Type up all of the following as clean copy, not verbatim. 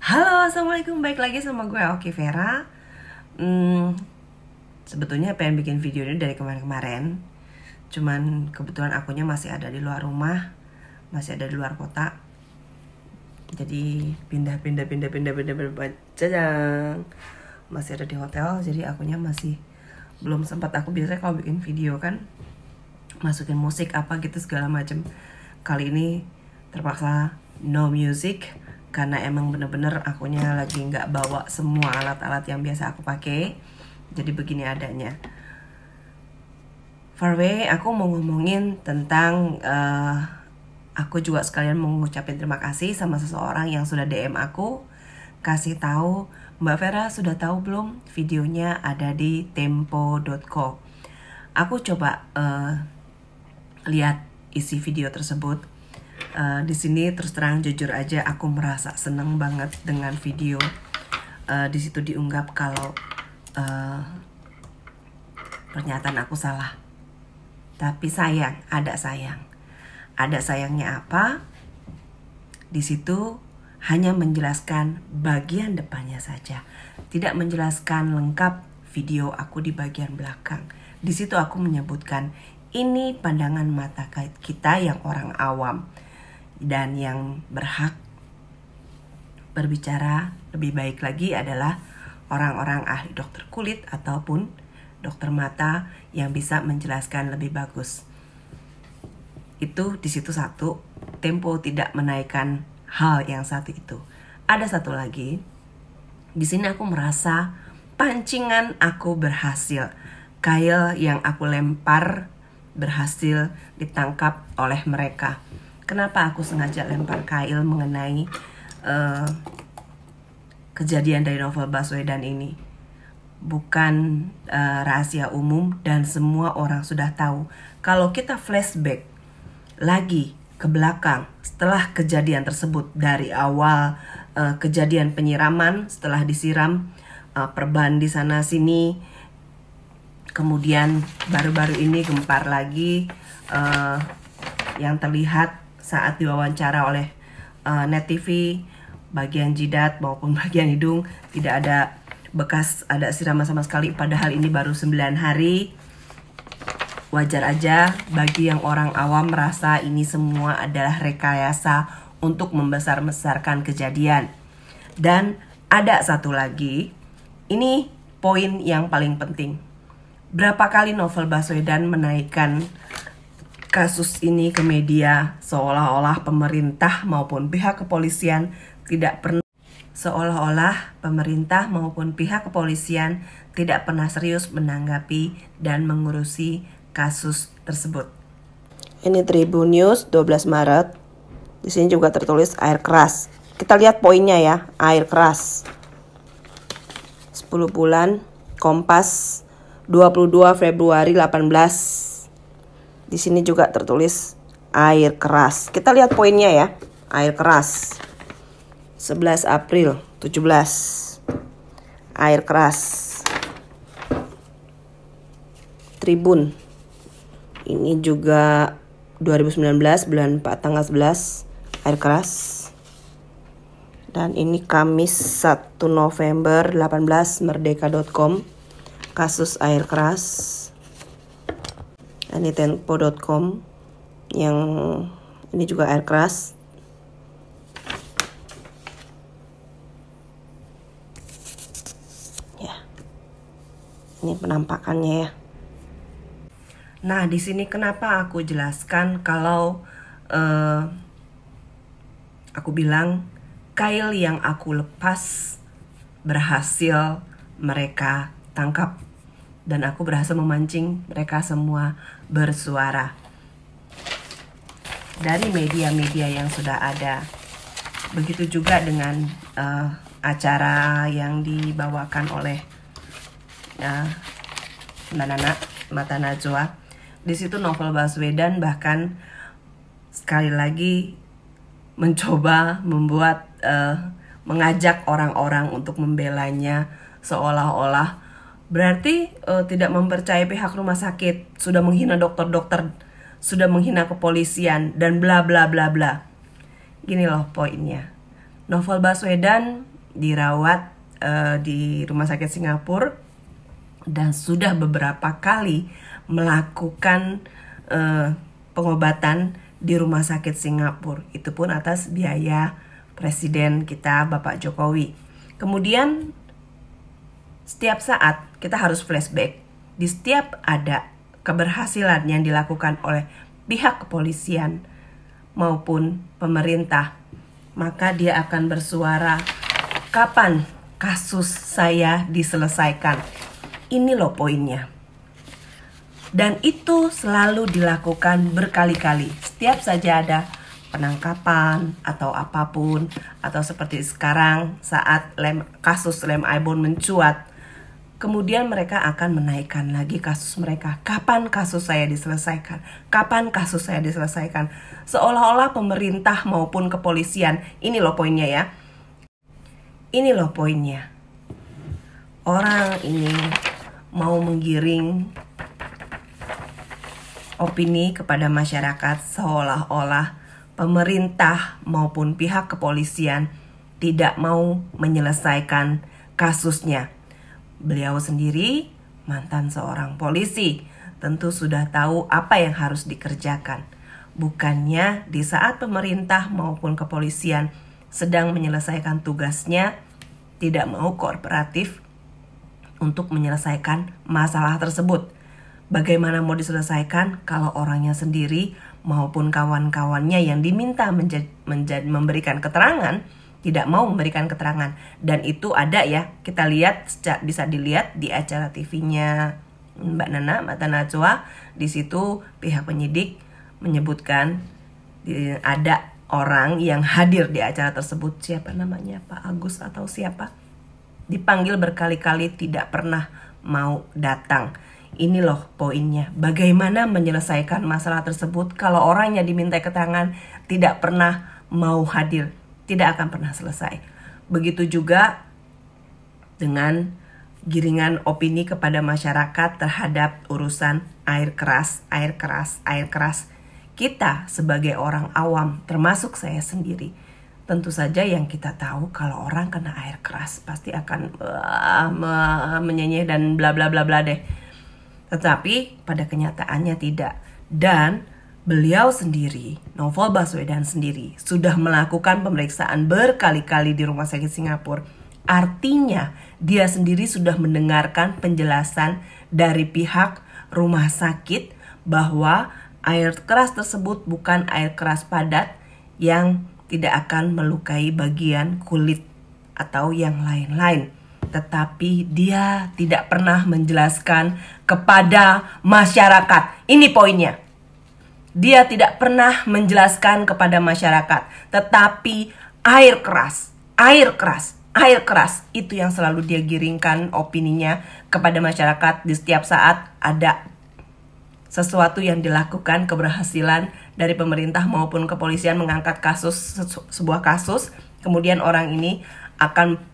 Halo, assalamualaikum. Baik lagi sama gue Oki Vera. Sebetulnya pengen bikin video ini dari kemarin-kemarin. Cuman kebetulan akunya masih ada di luar rumah, masih ada di luar kota. Jadi pindah-pindah jajang. Masih ada di hotel, jadi akunya masih belum sempat. Aku biasanya kalau bikin video kan masukin musik apa gitu segala macam. Kali ini terpaksa no music karena emang bener-bener akunya lagi nggak bawa semua alat-alat yang biasa aku pakai. Jadi begini adanya. Farway, aku mau ngomongin tentang aku juga sekalian mau ngucapin terima kasih sama seseorang yang sudah DM aku, kasih tahu, Mbak Vera sudah tahu belum videonya ada di tempo.co. Aku coba lihat isi video tersebut. Di sini terus terang jujur aja aku merasa seneng banget dengan video. Di situ diunggap kalau pernyataan aku salah. Tapi ada sayangnya apa? Di situ hanya menjelaskan bagian depannya saja, tidak menjelaskan lengkap video aku di bagian belakang. Di situ aku menyebutkan ini pandangan mata kita yang orang awam, dan yang berhak berbicara lebih baik lagi adalah orang-orang ahli dokter kulit ataupun dokter mata yang bisa menjelaskan lebih bagus. Itu di situ satu, Tempo tidak menaikkan hal yang satu itu. Ada satu lagi, di sini aku merasa pancingan aku berhasil. Kail yang aku lempar berhasil ditangkap oleh mereka. Kenapa aku sengaja lempar kail mengenai kejadian dari novel Baswedan ini? Bukan rahasia umum dan semua orang sudah tahu. Kalau kita flashback lagi ke belakang setelah kejadian tersebut, dari awal kejadian penyiraman, setelah disiram perban di sana sini, kemudian baru-baru ini gempar lagi yang terlihat saat diwawancara oleh Net TV, bagian jidat maupun bagian hidung tidak ada bekas ada siraman sama sekali, padahal ini baru 9 hari. Wajar aja bagi yang orang awam merasa ini semua adalah rekayasa untuk membesar-besarkan kejadian. Dan ada satu lagi, ini poin yang paling penting. Berapa kali novel Baswedan menaikkan kasus ini ke media, seolah-olah pemerintah maupun pihak kepolisian tidak pernah serius menanggapi dan mengurusi kasus tersebut. Ini Tribun News 12 Maret. Di sini juga tertulis air keras. Kita lihat poinnya ya, air keras. 10 bulan, Kompas 22 Februari 18. Di sini juga tertulis air keras. Kita lihat poinnya ya, air keras. 11 April 17. Air keras. Tribun. Ini juga 2019 bulan 4 tanggal 11, air keras. Dan ini Kamis 1 November 18, merdeka.com, kasus air keras. Ini tempo.com, yang ini juga air keras. Ya, ini penampakannya ya. Nah, di sini kenapa aku jelaskan kalau aku bilang kail yang aku lepas berhasil mereka tangkap, dan aku berhasil memancing mereka semua bersuara dari media-media yang sudah ada. Begitu juga dengan acara yang dibawakan oleh Nana Mata Najwa. Di situ novel Baswedan bahkan sekali lagi mencoba membuat mengajak orang-orang untuk membelanya, seolah-olah berarti tidak mempercayai pihak rumah sakit, sudah menghina dokter-dokter, sudah menghina kepolisian dan bla bla bla bla. Gini loh poinnya. Novel Baswedan dirawat di rumah sakit Singapura dan sudah beberapa kali melakukan pengobatan di rumah sakit Singapura. Itu pun atas biaya Presiden kita Bapak Jokowi. Kemudian setiap saat kita harus flashback. Di setiap ada keberhasilan yang dilakukan oleh pihak kepolisian maupun pemerintah, maka dia akan bersuara, kapan kasus saya diselesaikan? Ini loh poinnya. Dan itu selalu dilakukan berkali-kali. Setiap saja ada penangkapan atau apapun, atau seperti sekarang saat kasus Lem Aibon mencuat, kemudian mereka akan menaikkan lagi kasus mereka. Kapan kasus saya diselesaikan? Kapan kasus saya diselesaikan? Seolah-olah pemerintah maupun kepolisian, ini loh poinnya ya. Ini loh poinnya. Orang ini mau menggiring opini kepada masyarakat seolah-olah pemerintah maupun pihak kepolisian tidak mau menyelesaikan kasusnya. Beliau sendiri mantan seorang polisi, tentu sudah tahu apa yang harus dikerjakan. Bukannya di saat pemerintah maupun kepolisian sedang menyelesaikan tugasnya, tidak mau kooperatif untuk menyelesaikan masalah tersebut. Bagaimana mau diselesaikan kalau orangnya sendiri maupun kawan-kawannya yang diminta memberikan keterangan tidak mau memberikan keterangan. Dan itu ada ya, kita lihat, bisa dilihat di acara TV-nya Mbak Mata Najwa. Di situ pihak penyidik menyebutkan ada orang yang hadir di acara tersebut, siapa namanya, Pak Agus atau siapa, dipanggil berkali-kali tidak pernah mau datang. Ini loh poinnya, bagaimana menyelesaikan masalah tersebut kalau orang yang diminta keterangan tidak pernah mau hadir, tidak akan pernah selesai. Begitu juga dengan giringan opini kepada masyarakat terhadap urusan air keras. Kita sebagai orang awam, termasuk saya sendiri, tentu saja yang kita tahu kalau orang kena air keras pasti akan menyenyeh dan bla bla bla bla deh. Tetapi pada kenyataannya tidak. Dan beliau sendiri, Novel Baswedan sendiri, sudah melakukan pemeriksaan berkali-kali di rumah sakit Singapura. Artinya dia sendiri sudah mendengarkan penjelasan dari pihak rumah sakit bahwa air keras tersebut bukan air keras padat yang tidak akan melukai bagian kulit atau yang lain-lain. Tetapi dia tidak pernah menjelaskan kepada masyarakat. Ini poinnya. Dia tidak pernah menjelaskan kepada masyarakat. Tetapi air keras itu yang selalu dia giringkan opininya kepada masyarakat di setiap saat ada sesuatu yang dilakukan, keberhasilan dari pemerintah maupun kepolisian mengangkat sebuah kasus, kemudian orang ini akan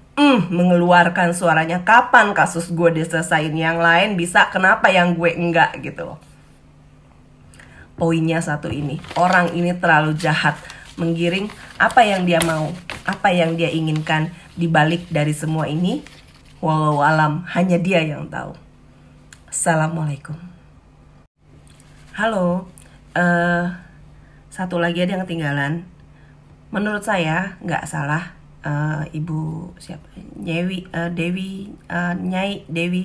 mengeluarkan suaranya, kapan kasus gue diselesain, yang lain bisa, kenapa yang gue enggak, gitu loh. Poinnya satu ini, orang ini terlalu jahat, menggiring apa yang dia mau, apa yang dia inginkan. Dibalik dari semua ini, walau alam, hanya dia yang tahu. Assalamualaikum. Halo, satu lagi ada yang ketinggalan. Menurut saya nggak salah Ibu siapa, Nyai Dewi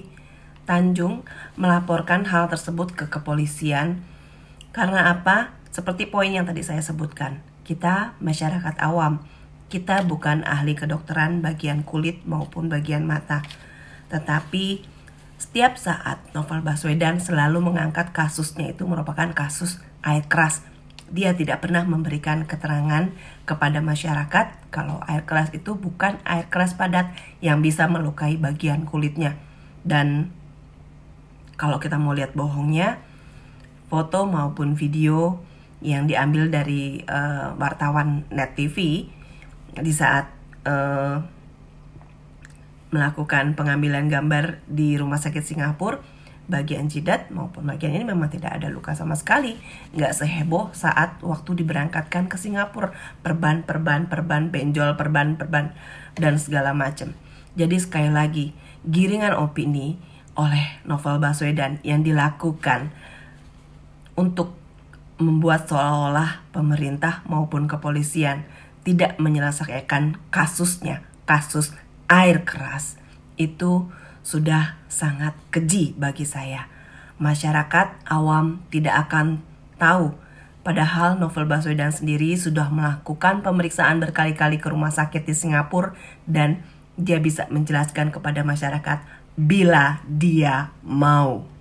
Tanjung melaporkan hal tersebut ke kepolisian. Karena apa? Seperti poin yang tadi saya sebutkan, kita masyarakat awam, kita bukan ahli kedokteran bagian kulit maupun bagian mata. Tetapi setiap saat Novel Baswedan selalu mengangkat kasusnya itu merupakan kasus air keras. Dia tidak pernah memberikan keterangan kepada masyarakat kalau air keras itu bukan air keras padat yang bisa melukai bagian kulitnya. Dan kalau kita mau lihat bohongnya, foto maupun video yang diambil dari wartawan Net TV di saat melakukan pengambilan gambar di rumah sakit Singapura, bagian jidat maupun bagian ini memang tidak ada luka sama sekali. Nggak seheboh saat waktu diberangkatkan ke Singapura. Perban, benjol, perban, dan segala macam. Jadi sekali lagi, giringan opini oleh Novel Baswedan yang dilakukan untuk membuat seolah-olah pemerintah maupun kepolisian tidak menyelesaikan kasusnya, kasus air keras, itu sudah sangat keji bagi saya. Masyarakat awam tidak akan tahu, padahal Novel Baswedan sendiri sudah melakukan pemeriksaan berkali-kali ke rumah sakit di Singapura dan dia bisa menjelaskan kepada masyarakat bila dia mau.